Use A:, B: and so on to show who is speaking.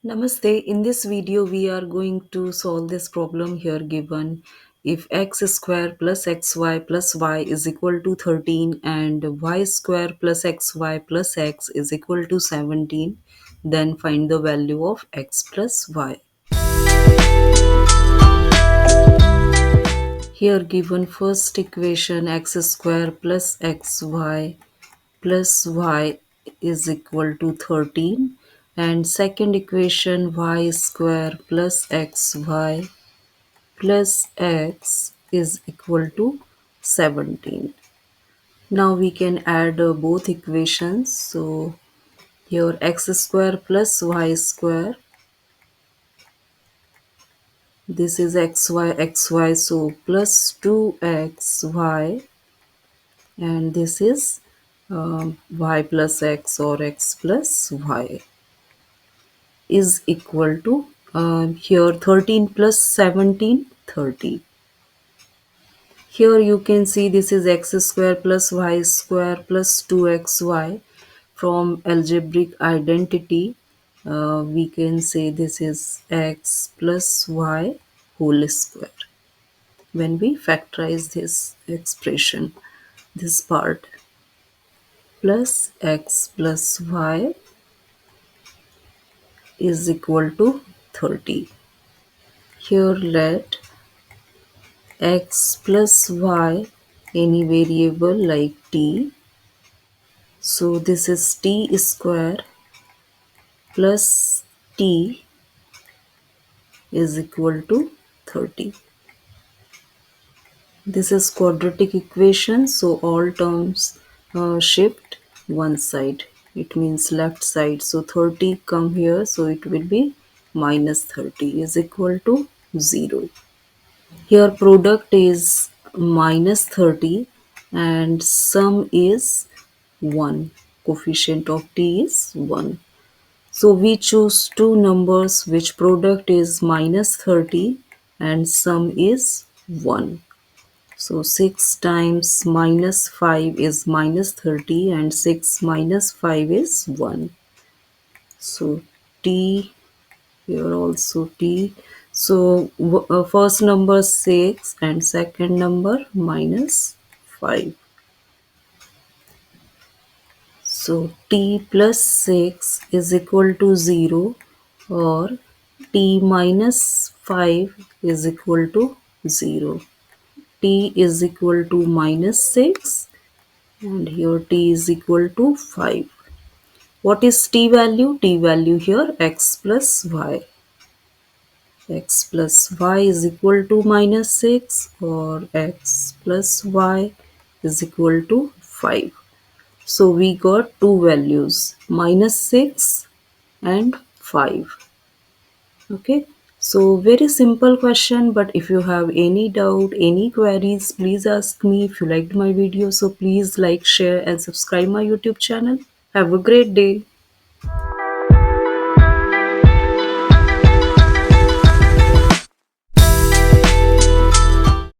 A: Namaste. In this video, we are going to solve this problem here given. If x square plus xy plus y is equal to 13 and y square plus xy plus x is equal to 17, then find the value of x plus y. Here given first equation x square plus xy plus y is equal to 13 and second equation y square plus xy plus x is equal to 17. Now we can add both equations. So here x square plus y square, this is xy, so plus 2xy, and this is y plus x or x plus y is equal to here 13 plus 17, 30. Here you can see this is x square plus y square plus 2xy. From algebraic identity, we can say this is x plus y whole square. When we factorize this expression, this part plus x plus y is equal to 30. Here let x plus y any variable like t. So this is t square plus t is equal to 30. This is quadratic equation, so all terms shift one side. It means left side. So 30 come here, so it will be minus 30 is equal to 0. Here product is minus 30 and sum is 1. Coefficient of t is 1. So we choose two numbers which product is minus 30 and sum is 1. So 6 times minus 5 is minus 30 and 6 minus 5 is 1. So t, here also t. So first number 6 and second number minus 5. So t plus 6 is equal to 0 or t minus 5 is equal to 0. T is equal to minus 6 and here t is equal to 5. What is t value? T value here x plus y. X plus y is equal to minus 6 or x plus y is equal to 5. So we got two values, minus 6 and 5. Okay. So very simple question, but if you have any doubt, any queries, please ask me. If you liked my video, so please like, share and subscribe my YouTube channel. Have a great day.